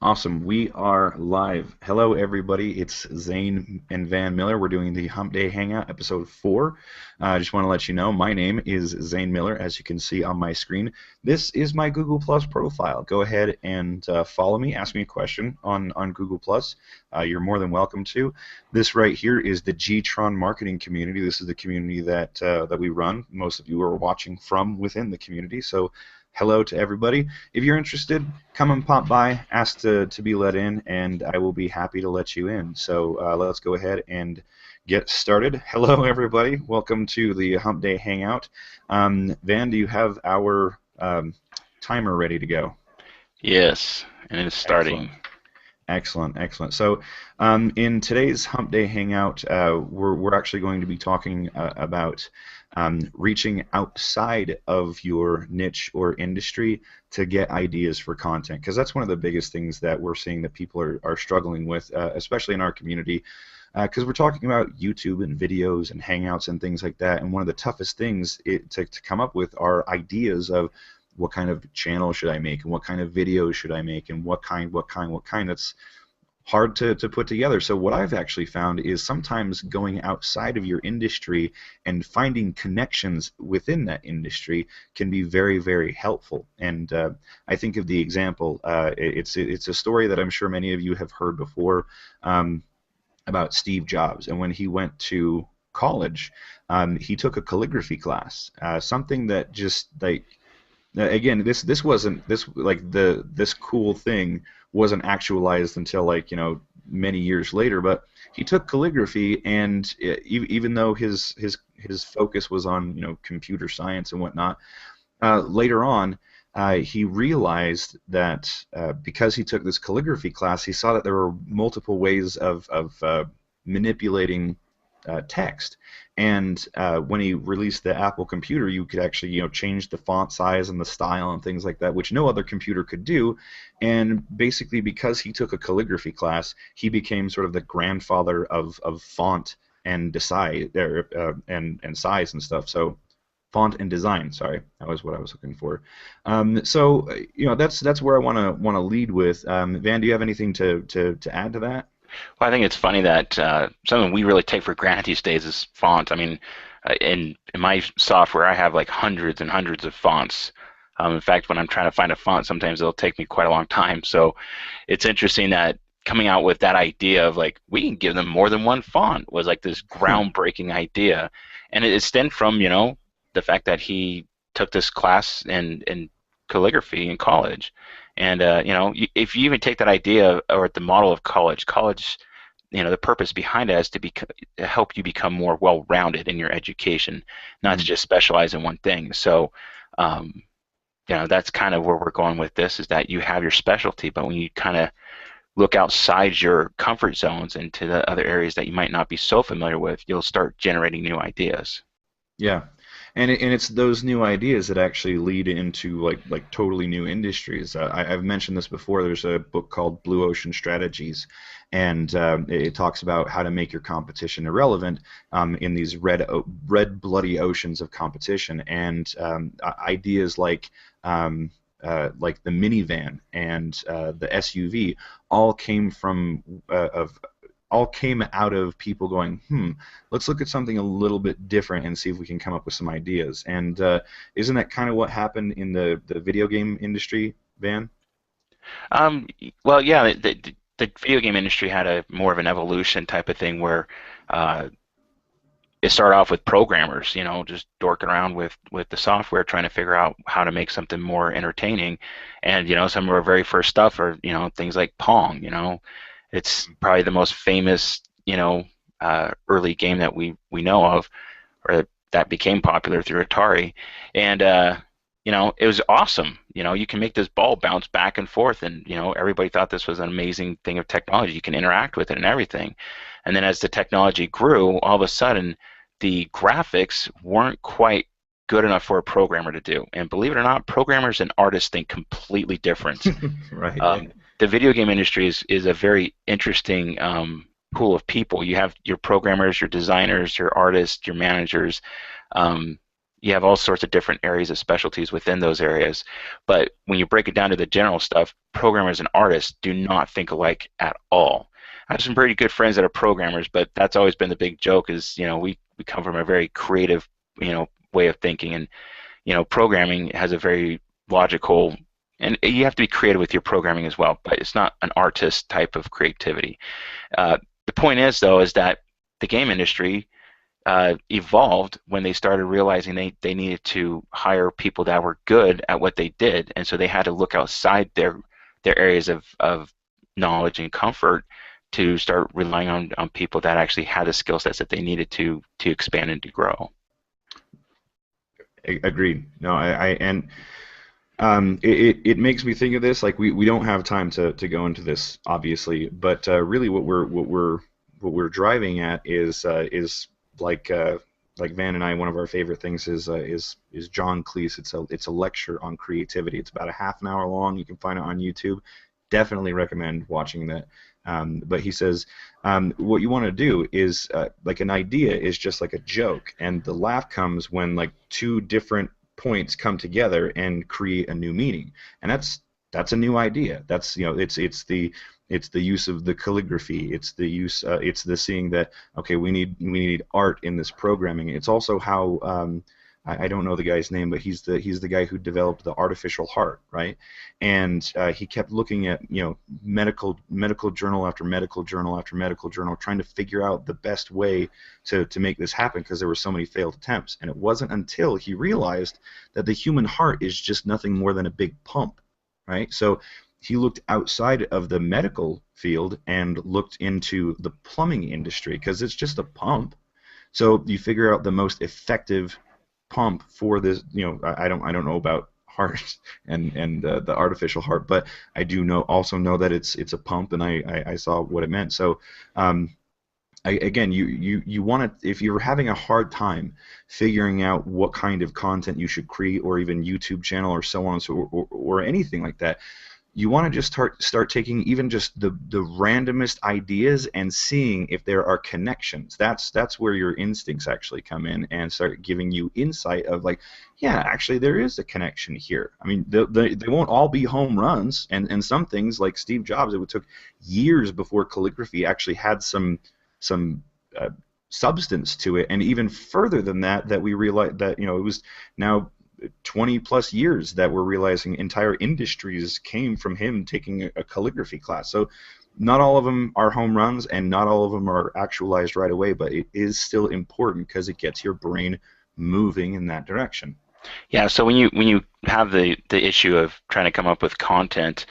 Awesome. We are live. Hello, everybody. It's Zane and Van Miller. We're doing the Humpday Hangout, episode 4. I just want to let you know my name is Zane Miller, as you can see on my screen. This is my Google Plus profile. Go ahead and follow me. Ask me a question on Google Plus. You're more than welcome to. This right here is the G-Tron marketing community. This is the community that we run. Most of you are watching from within the community. So hello to everybody. If you're interested, come and pop by, ask to be let in, and I will be happy to let you in. So let's go ahead and get started. Hello, everybody. Welcome to the Hump Day Hangout. Van, do you have our timer ready to go? Yes, and it's Excellent. starting. Excellent, excellent. So, in today's Hump Day Hangout, we're actually going to be talking about reaching outside of your niche or industry to get ideas for content, because that's one of the biggest things that we're seeing that people are struggling with, especially in our community. Because we're talking about YouTube and videos and Hangouts and things like that, and one of the toughest things to come up with are ideas of what kind of channel should I make, and what kind of videos should I make, and what kind. That's hard to put together. So what I've actually found is sometimes going outside of your industry and finding connections within that industry can be very, very helpful. And I think of the example, it's a story that I'm sure many of you have heard before, about Steve Jobs. And when he went to college, he took a calligraphy class, something that just like again, this wasn't this cool thing wasn't actualized until many years later. But he took calligraphy, and even though his focus was on computer science and whatnot, later on he realized that because he took this calligraphy class, he saw that there were multiple ways of manipulating text. And when he released the Apple computer, you could actually change the font size and the style and things like that, which no other computer could do. And basically, because he took a calligraphy class, he became sort of the grandfather of font and and size and stuff. So font and design, sorry, that was what I was looking for. So that's where I want to lead with. Van, do you have anything to add to that? Well, I think it's funny that something we really take for granted these days is font. I mean, in my software, I have like hundreds and hundreds of fonts. In fact, when I'm trying to find a font, sometimes it'll take me quite a long time. So it's interesting that coming out with that idea of like we can give them more than one font was like this groundbreaking idea, and it stemmed from the fact that he took this class in calligraphy in college. And if you even take that idea or the model of college, the purpose behind it is to help you become more well-rounded in your education, not to just specialize in one thing. So, that's kind of where we're going with this, is that you have your specialty, but when you kind of look outside your comfort zones into the other areas that you might not be so familiar with, you'll start generating new ideas. Yeah, and it's those new ideas that actually lead into like totally new industries. I've mentioned this before. There's a book called Blue Ocean Strategies, and it talks about how to make your competition irrelevant in these red bloody oceans of competition, and ideas like the minivan and the SUV all came from all came out of people going, let's look at something a little bit different and see if we can come up with some ideas. And isn't that kind of what happened in the video game industry, Van? Um, well, yeah, the video game industry had a more of an evolution type of thing where uh, it started off with programmers, just dorking around with the software, trying to figure out how to make something more entertaining. And some of our very first stuff are things like Pong. It's probably the most famous early game that we know of, or that became popular through Atari. And it was awesome. You can make this ball bounce back and forth, and everybody thought this was an amazing thing of technology. You can interact with it and everything. And then as the technology grew, all of a sudden the graphics weren't quite good enough for a programmer to do. And believe it or not, programmers and artists think completely different. Right. The video game industry is a very interesting pool of people. You have your programmers, your designers, your artists, your managers. Um, you have all sorts of different areas of specialties within those areas. But when you break it down to the general stuff, programmers and artists do not think alike at all. I have some pretty good friends that are programmers, but that's always been the big joke is, we come from a very creative, way of thinking, and, programming has a very logical, and you have to be creative with your programming as well, but it's not an artist type of creativity. The point is, though, is that the game industry evolved when they started realizing they needed to hire people that were good at what they did, and so they had to look outside their areas of knowledge and comfort to start relying on people that actually had the skill sets that they needed to expand and to grow. Agreed. No, and it makes me think of this. Like we don't have time to go into this, obviously, but really what we're driving at is like Van and I. One of our favorite things is John Cleese. It's a lecture on creativity. It's about a half an hour long. You can find it on YouTube. Definitely recommend watching that. But he says what you want to do is like an idea is just like a joke, and the laugh comes when like two different points come together and create a new meaning, and that's a new idea. That's it's the use of the calligraphy. It's the use. It's the seeing that okay, we need art in this programming. It's also how I don't know the guy's name, but he's the guy who developed the artificial heart, right? And he kept looking at medical journal after medical journal after medical journal, trying to figure out the best way to make this happen because there were so many failed attempts. And it wasn't until he realized that the human heart is just nothing more than a big pump, right? So he looked outside of the medical field and looked into the plumbing industry because it's just a pump. So you figure out the most effective pump for this. I don't know about heart and the artificial heart, but I do also know that it's a pump, and I saw what it meant. So again, you want to, if you're having a hard time figuring out what kind of content you should create, or even YouTube channel or so on, or anything like that, you want to just start taking even just the randomest ideas and seeing if there are connections. That's where your instincts actually come in and start giving you insight of like, yeah, actually there is a connection here. I mean, they won't all be home runs, and some things like Steve Jobs, it took years before calligraphy actually had some substance to it, and even further than that we realized that it was now 20 plus years that we're realizing entire industries came from him taking a calligraphy class. So not all of them are home runs, and not all of them are actualized right away, but it is still important because it gets your brain moving in that direction. Yeah, so when you have the issue of trying to come up with content,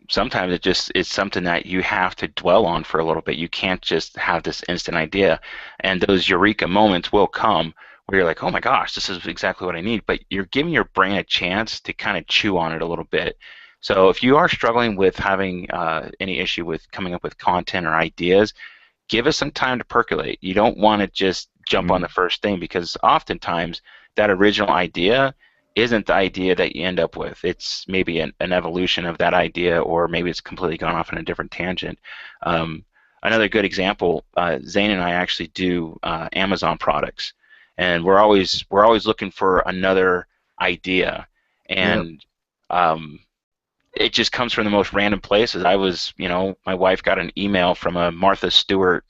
sometimes it's something that you have to dwell on for a little bit. You can't just have this instant idea, and those eureka moments will come where you're like, oh my gosh, this is exactly what I need, but you're giving your brain a chance to kind of chew on it a little bit. So if you are struggling with having any issue with coming up with content or ideas, give us some time to percolate. You don't want to just jump on the first thing, because oftentimes that original idea isn't the idea that you end up with. It's maybe an evolution of that idea, or maybe it's completely gone off on a different tangent. Another good example, Zane and I actually do Amazon products, and we're always looking for another idea, and it just comes from the most random places. My wife got an email from a Martha Stewart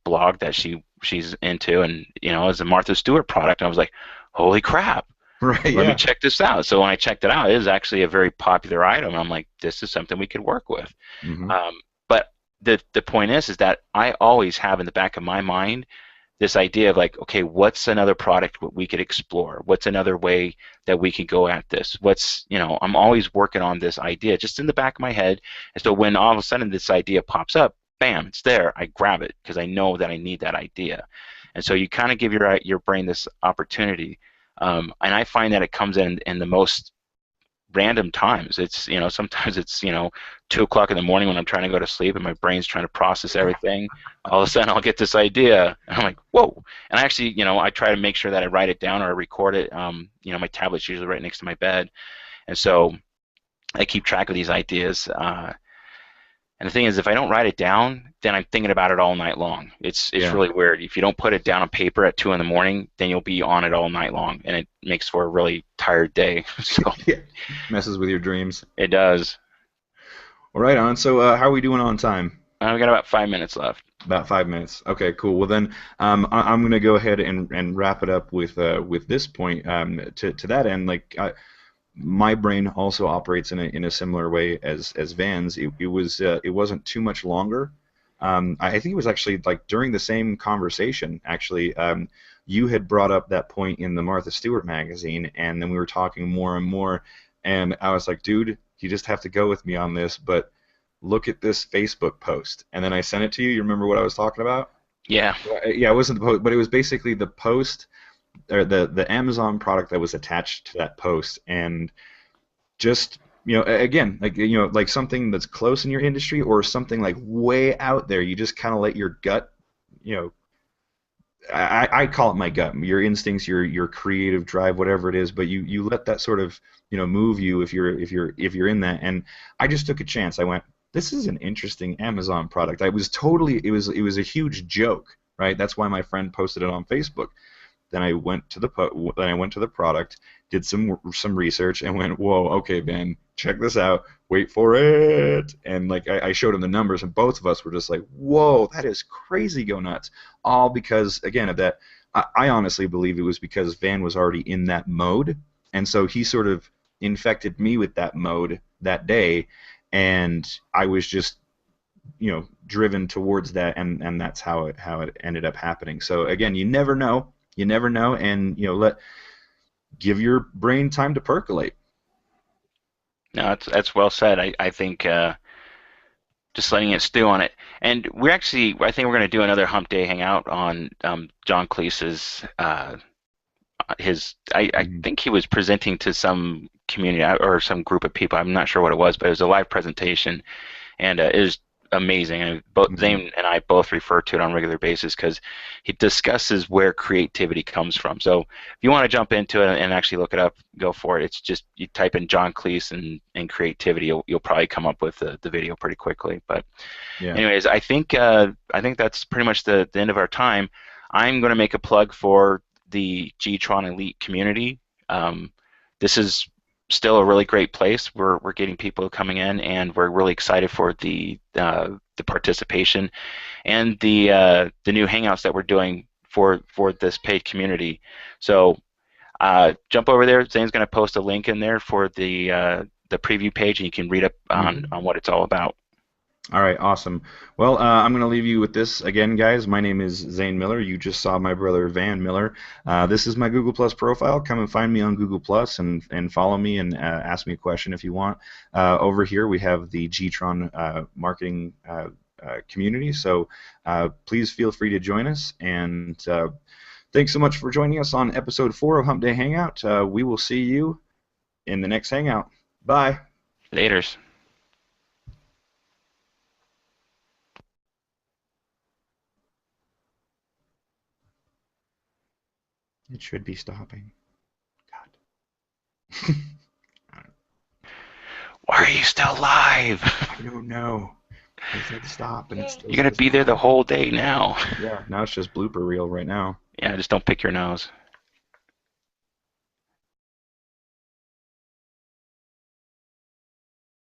blog that she's into, and it's a Martha Stewart product, and I was like, holy crap, Right, let me yeah. check this out. So when I checked it out, it is actually a very popular item. I'm like, this is something we could work with. Hmm. But the point is that I always have in the back of my mind this idea of like, okay, what's another product we could explore? What's another way that we could go at this? I'm always working on this idea just in the back of my head. And so when all of a sudden this idea pops up, bam, it's there. I grab it because I know that I need that idea. And so you kind of give your brain this opportunity. And I find that it comes in the most random times. Sometimes it's 2 o'clock in the morning when I'm trying to go to sleep and my brain's trying to process everything. All of a sudden I'll get this idea and I'm like, whoa. And actually, I try to make sure that I write it down or I record it. My tablet's usually right next to my bed, and so I keep track of these ideas. And the thing is, if I don't write it down, then I'm thinking about it all night long. It's Yeah. really weird. If you don't put it down on paper at 2 in the morning, then you'll be on it all night long, and it makes for a really tired day. So Yeah. Messes with your dreams. it does. All right, on. So, how are we doing on time? We got about 5 minutes left. About 5 minutes. Okay, cool. Well, then I'm going to go ahead and wrap it up with this point. To that end, like my brain also operates in a similar way as Van's. It wasn't too much longer. I think it was actually like during the same conversation. Actually, you had brought up that point in the Martha Stewart magazine, and then we were talking more and more. And I was like, dude, you just have to go with me on this, but look at this Facebook post. And then I sent it to you. You remember what I was talking about? Yeah. Yeah, it wasn't the post, but it was basically the post or the Amazon product that was attached to that post, and just again, like like something that's close in your industry or something like way out there. You just kind of let your gut, you know, I call it my gut, your instincts, your creative drive, whatever it is, but you let that sort of move you if you're in that. And I just took a chance. I went, this is an interesting Amazon product. I was totally it was a huge joke, right? That's why my friend posted it on Facebook. Then I went to the product, did some research, and went, whoa, okay, Ben, check this out. Wait for it. And like I showed him the numbers, and both of us were just like, whoa, that is crazy, go nuts. All because again of that. I honestly believe it was because Van was already in that mode, and so he sort of infected me with that mode that day, and I was just driven towards that, and that's how it ended up happening. So again, you never know, and give your brain time to percolate. No, that's well said. I think just letting it stew on it. And I think we're going to do another Hump Day Hangout on John Cleese's I Mhm. think he was presenting to some community or some group of people. I'm not sure what it was, but it was a live presentation, and it was amazing. And both Mhm. Zane and I both refer to it on a regular basis because he discusses where creativity comes from. So if you want to jump into it and actually look it up, go for it. It's just you type in John Cleese and creativity, you'll probably come up with the video pretty quickly. But Yeah. anyways, I think that's pretty much the end of our time. I'm going to make a plug for the G-Tron Elite community. Um, this is still a really great place. We're getting people coming in, and we're really excited for the participation and the new hangouts that we're doing for this paid community. So jump over there. Zane's going to post a link in there for the preview page, and you can read up Mhm. on what it's all about. All right, awesome. Well, I'm going to leave you with this again, guys. My name is Zane Miller. You just saw my brother Van Miller. This is my Google Plus profile. Come and find me on Google Plus and follow me and ask me a question if you want. Over here, we have the G-Tron marketing community. So please feel free to join us. And thanks so much for joining us on episode 4 of Hump Day Hangout. We will see you in the next Hangout. Bye. Laters. It should be stopping. God. Why are you still live? I don't know. I said stop, and it still You're gonna says be there the live. whole day now. Yeah, now it's just blooper reel right now. Yeah, just don't pick your nose.